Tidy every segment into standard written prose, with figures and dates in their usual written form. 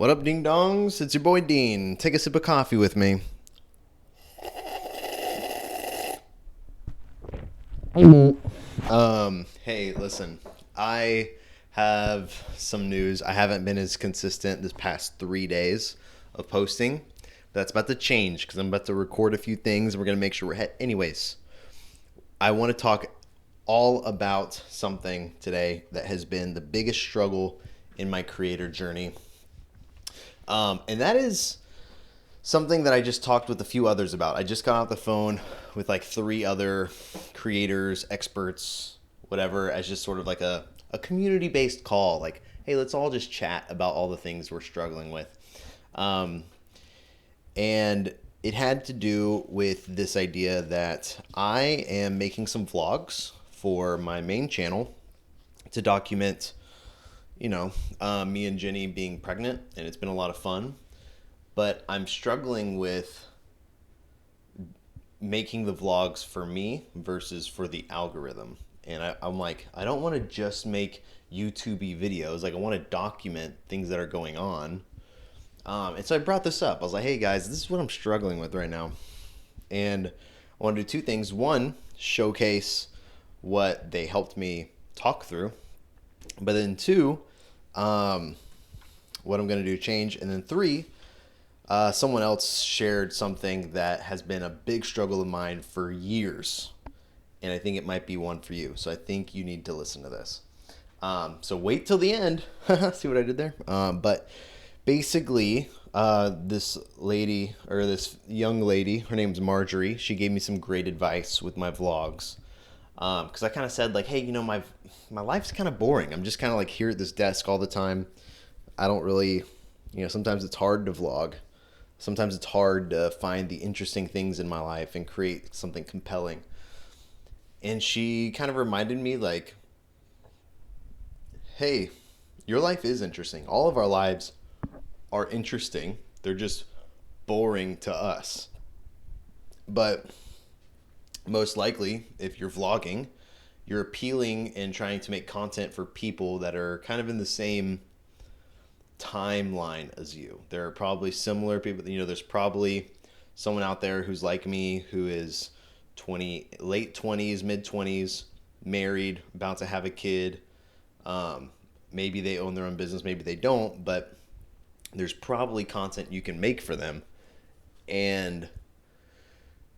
What up, ding dongs? It's your boy Dean. Take a sip of coffee with me. Hey, listen. I have some news. I haven't been as consistent this past 3 days of posting. But that's about to change because I'm about to record a few things. And we're gonna make sure we're ahead. Anyways, I want to talk all about something today that has been the biggest struggle in my creator journey. And that is something that I just talked with a few others about. I just got off the phone with like 3 other creators, experts, whatever, as just sort of like a community-based call. Like, hey, let's all just chat about all the things we're struggling with. And it had to do with this idea that I am making some vlogs for my main channel to document, me and Jenny being pregnant, and it's been a lot of fun. But I'm struggling with making the vlogs for me versus for the algorithm. And I'm like, I don't want to just make YouTube-y videos. Like, I want to document things that are going on. And so I brought this up. I was like, hey guys, this is what I'm struggling with right now. And I want to do 2 things. One, showcase what they helped me talk through. But then 2, what I'm going to do, change. And then 3, someone else shared something that has been a big struggle of mine for years. And I think it might be one for you. So I think you need to listen to this. So wait till the end. See what I did there? But basically, this lady, or this young lady, her name's Marjorie. She gave me some great advice with my vlogs. Because I kind of said, like, hey, my life's kind of boring. I'm just kind of like here at this desk all the time. I don't really, sometimes it's hard to vlog. Sometimes it's hard to find the interesting things in my life and create something compelling. And she kind of reminded me, like, hey, your life is interesting. All of our lives are interesting. They're just boring to us. But most likely, if you're vlogging, you're appealing and trying to make content for people that are kind of in the same timeline as you. There are probably similar people. There's probably someone out there who's like me, who is late 20s, mid 20s, married, about to have a kid. Maybe they own their own business, maybe they don't, but there's probably content you can make for them. And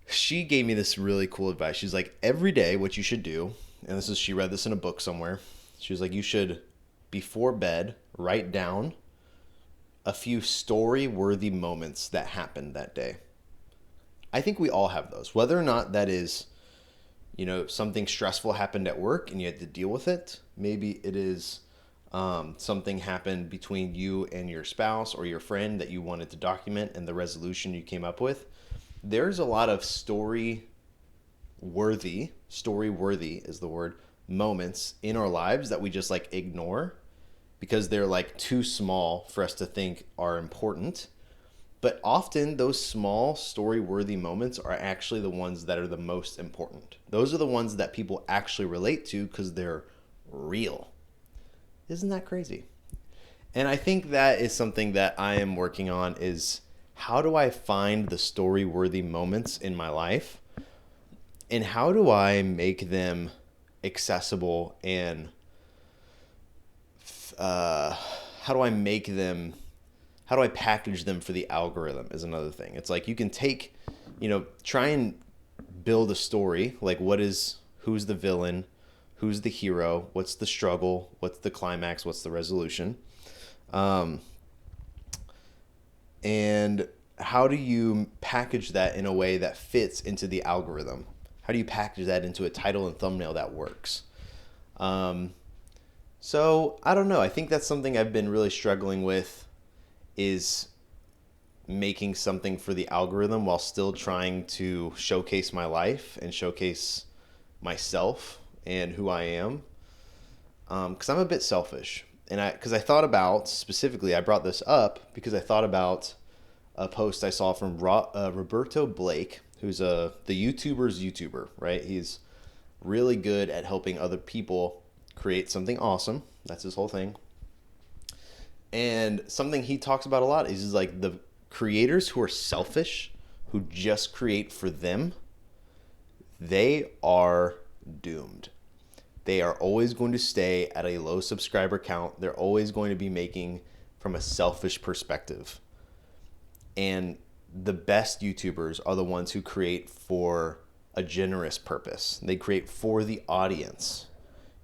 she gave me this really cool advice. She's like, every day what you should do, and she read this in a book somewhere. She was like, you should, before bed, write down a few story-worthy moments that happened that day. I think we all have those. Whether or not that is, something stressful happened at work and you had to deal with it. Maybe it is something happened between you and your spouse or your friend that you wanted to document and the resolution you came up with. There's a lot of story-worthy is the word, moments in our lives that we just like ignore because they're like too small for us to think are important. But often those small story-worthy moments are actually the ones that are the most important. Those are the ones that people actually relate to because they're real. Isn't that crazy? And I think that is something that I am working on, is how do I find the story-worthy moments in my life? And how do I make them accessible, and how do I package them for the algorithm is another thing. It's like you can take, try and build a story, like who's the villain, who's the hero, what's the struggle, what's the climax, what's the resolution, and how do you package that in a way that fits into the algorithm? How do you package that into a title and thumbnail that works? So I don't know. I think that's something I've been really struggling with, is making something for the algorithm while still trying to showcase my life and showcase myself and who I am. Because I'm a bit selfish. And because I thought about, specifically, I brought this up because I thought about a post I saw from Roberto Blake, who's the YouTuber's YouTuber, right? He's really good at helping other people create something awesome. That's his whole thing. And something he talks about a lot is like the creators who are selfish, who just create for them, they are doomed. They are always going to stay at a low subscriber count. They're always going to be making from a selfish perspective. And the best YouTubers are the ones who create for a generous purpose. They create for the audience.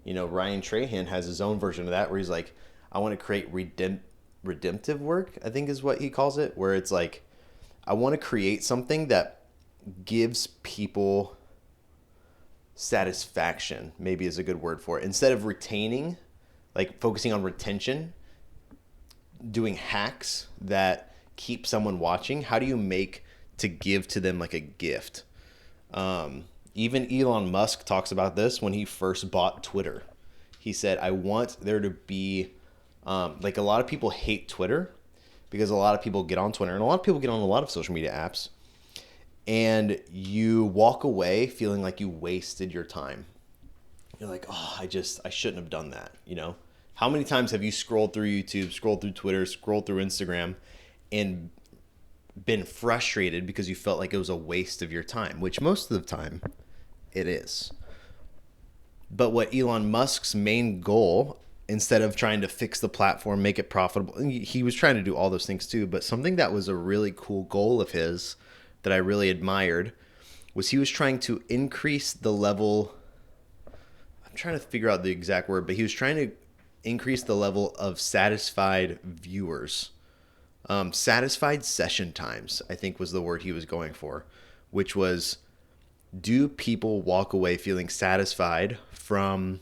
You know, Ryan Trahan has his own version of that where he's like, I want to create redemptive work, I think is what he calls it, where it's like, I want to create something that gives people satisfaction, maybe is a good word for it. Instead of retaining, like focusing on retention, doing hacks that keep someone watching, how do you make to give to them like a gift? Even Elon Musk talks about this when he first bought Twitter. He said, I want there to be, like a lot of people hate Twitter because a lot of people get on Twitter and a lot of people get on a lot of social media apps and you walk away feeling like you wasted your time. You're like, oh, I shouldn't have done that. You know, how many times have you scrolled through YouTube, scrolled through Twitter, scrolled through Instagram and been frustrated because you felt like it was a waste of your time, which most of the time it is. But what Elon Musk's main goal, instead of trying to fix the platform, make it profitable, he was trying to do all those things too, but something that was a really cool goal of his that I really admired was he was trying to increase the level, I'm trying to figure out the exact word, but he was trying to increase the level of satisfied viewers. Satisfied session times, I think was the word he was going for, which was, do people walk away feeling satisfied from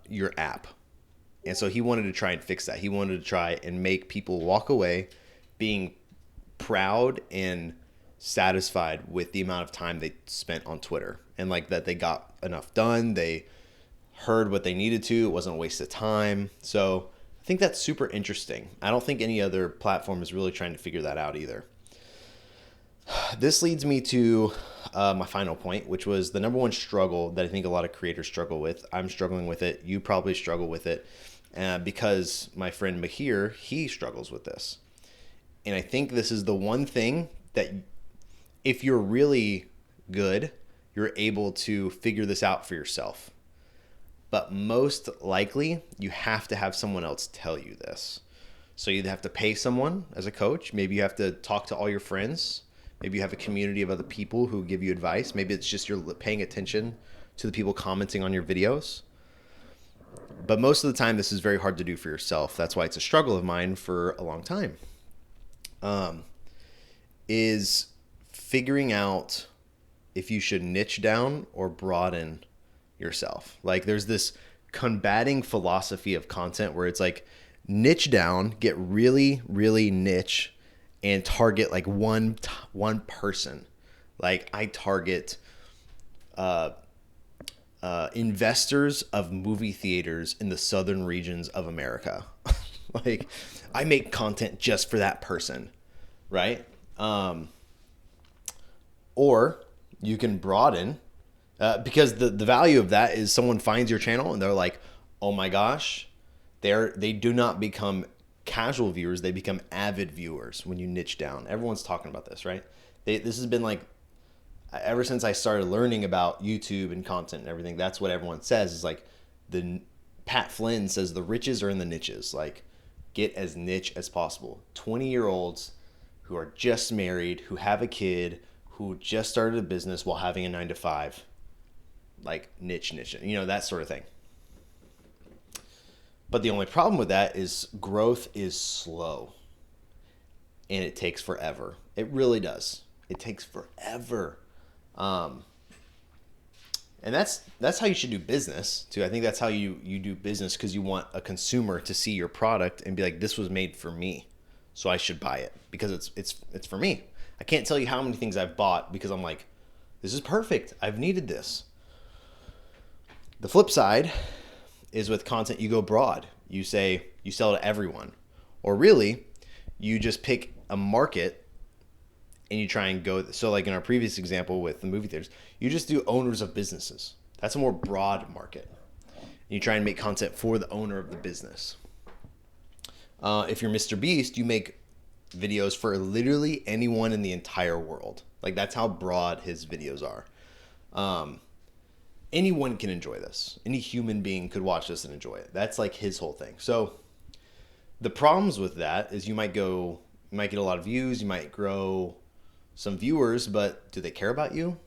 your app? And so he wanted to try and fix that. He wanted to try and make people walk away being proud and satisfied with the amount of time they spent on Twitter, and like that they got enough done. They heard what they needed to. It wasn't a waste of time. So I think that's super interesting. I don't think any other platform is really trying to figure that out either. This leads me to my final point, which was the number one struggle that I think a lot of creators struggle with. I'm struggling with it. You probably struggle with it because my friend Mahir, he struggles with this. And I think this is the one thing that if you're really good, you're able to figure this out for yourself. But most likely, you have to have someone else tell you this. So you have to pay someone as a coach. Maybe you have to talk to all your friends. Maybe you have a community of other people who give you advice. Maybe it's just you're paying attention to the people commenting on your videos. But most of the time, this is very hard to do for yourself. That's why it's a struggle of mine for a long time. Is figuring out if you should niche down or broaden yourself. Like there's this combating philosophy of content where it's like niche down, get really, really niche and target like one person. Like I target investors of movie theaters in the southern regions of America. Like I make content just for that person, right? Or you can broaden because the value of that is someone finds your channel and they're like, oh my gosh, they do not become casual viewers. They become avid viewers when you niche down. Everyone's talking about this, right? This has been like, ever since I started learning about YouTube and content and everything, that's what everyone says is like Pat Flynn says the riches are in the niches. Like get as niche as possible. 20-year-olds who are just married, who have a kid, who just started a business while having a 9-to-5, like niche, you know, that sort of thing. But the only problem with that is growth is slow and it takes forever. It really does. It takes forever. And that's how you should do business too. I think that's how you do business, because you want a consumer to see your product and be like, this was made for me, so I should buy it because it's for me. I can't tell you how many things I've bought because I'm like, this is perfect. I've needed this. The flip side is with content, you go broad. You say you sell to everyone, or really you just pick a market and you try and go. So like in our previous example with the movie theaters, you just do owners of businesses. That's a more broad market. And you try and make content for the owner of the business. If you're Mr. Beast, you make videos for literally anyone in the entire world. Like that's how broad his videos are. Anyone can enjoy this. Any human being could watch this and enjoy it. That's like his whole thing. So the problems with that is you might get a lot of views, you might grow some viewers, but do they care about you?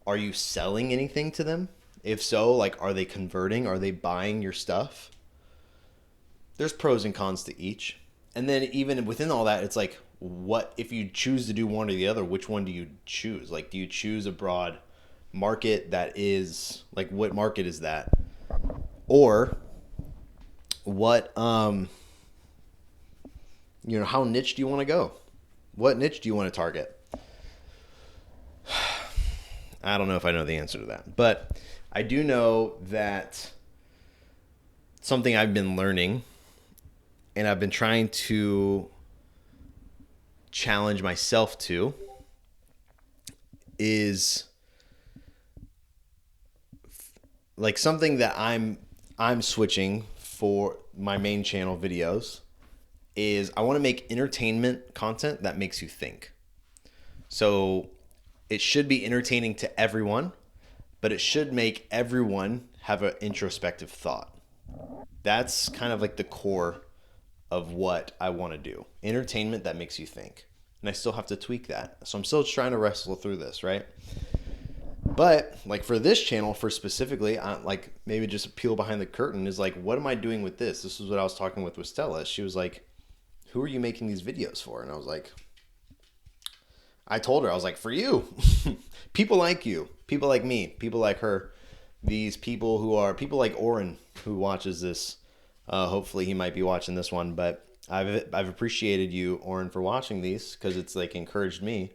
Are you selling anything to them? If so, like, are they converting? Are they buying your stuff? There's pros and cons to each. And then even within all that, it's like, what if you choose to do one or the other, which one do you choose? Like, do you choose a broad market that is like, what market is that? Or what, how niche do you want to go? What niche do you want to target? I don't know if I know the answer to that, but I do know that something I've been learning and I've been trying to challenge myself to is like something that I'm switching for my main channel videos is I want to make entertainment content that makes you think. So it should be entertaining to everyone, but it should make everyone have an introspective thought. That's kind of like the core of what I want to do. Entertainment that makes you think. And I still have to tweak that. So I'm still trying to wrestle through this, right? But like for this channel, for specifically, like maybe just a peel behind the curtain is like, what am I doing with this? This is what I was talking with Stella. She was like, who are you making these videos for? And I was like, I told her, I was like, for you. People like you, people like me, people like her, these people who are people like Oren who watches this. Hopefully he might be watching this one, but I've appreciated you, Oren, for watching these because it's like encouraged me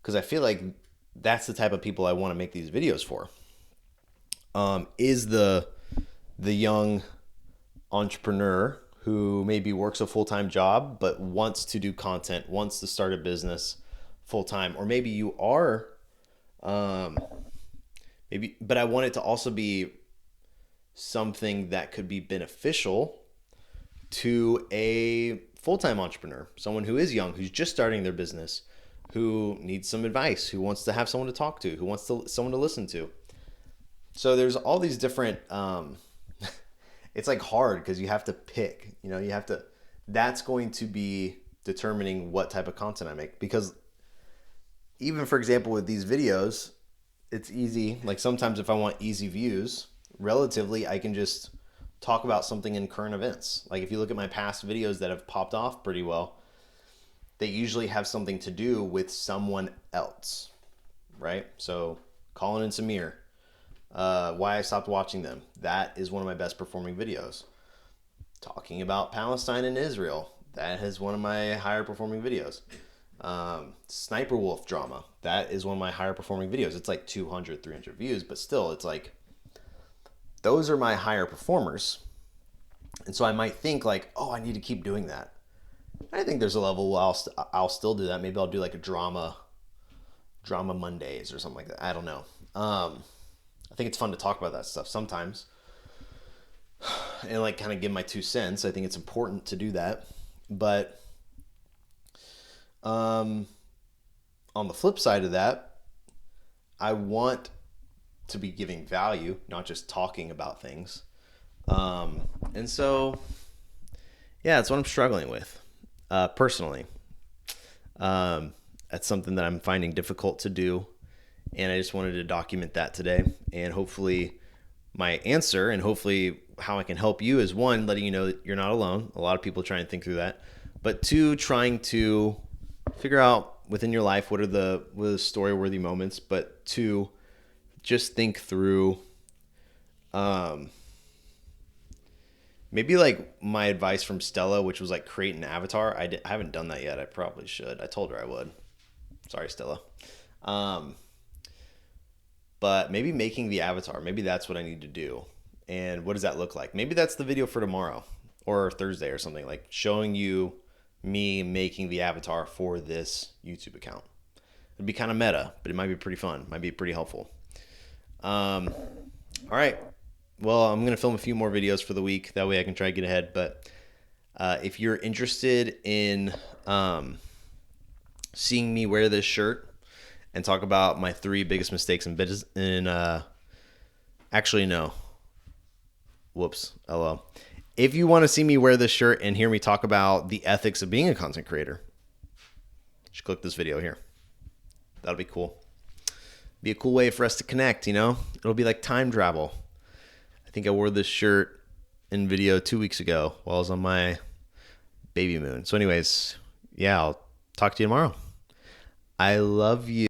because I feel like that's the type of people I want to make these videos for. Is the young entrepreneur who maybe works a full-time job but wants to do content, wants to start a business full-time, or maybe you are but I want it to also be something that could be beneficial to a full-time entrepreneur, someone who is young, who's just starting their business, who needs some advice, who wants to have someone to talk to, who wants someone to listen to. So there's all these different it's like hard because you have to pick, that's going to be determining what type of content I make. Because even, for example, with these videos, it's easy. Like sometimes if I want easy views, relatively, I can just talk about something in current events. Like if you look at my past videos that have popped off pretty well, they usually have something to do with someone else, right? So Colin and Samir, why I stopped watching them. That is one of my best performing videos. Talking about Palestine and Israel. That is one of my higher performing videos. Sniper Wolf drama. That is one of my higher performing videos. It's like 200, 300 views, but still it's like, those are my higher performers. And so I might think like, oh, I need to keep doing that. I think there's a level where I'll still do that. Maybe I'll do like a drama Mondays or something like that. I don't know. I think it's fun to talk about that stuff sometimes and like kind of give my 2 cents. I think it's important to do that. But on the flip side of that, I want to be giving value, not just talking about things. And so, yeah, that's what I'm struggling with personally. That's something that I'm finding difficult to do. And I just wanted to document that today. And hopefully my answer and hopefully how I can help you is, one, letting you know that you're not alone. A lot of people try and think through that. But two, trying to figure out within your life what are the story-worthy moments. But two, just think through maybe like my advice from Stella, which was like create an avatar. I haven't done that yet. I probably should. I told her I would. Sorry, Stella. But maybe making the avatar, maybe that's what I need to do. And what does that look like? Maybe that's the video for tomorrow or Thursday or something, like showing you me making the avatar for this YouTube account. It'd be kind of meta, but it might be pretty fun. Might be pretty helpful. All right. Well, I'm going to film a few more videos for the week. That way I can try to get ahead. But If you're interested in seeing me wear this shirt and talk about my 3 biggest mistakes in business, actually no, whoops, LO. If you want to see me wear this shirt and hear me talk about the ethics of being a content creator, just click this video here. That'll be cool. Be a cool way for us to connect, you know? It'll be like time travel. I think I wore this shirt in video 2 weeks ago while I was on my baby moon. So anyways, yeah, I'll talk to you tomorrow. I love you.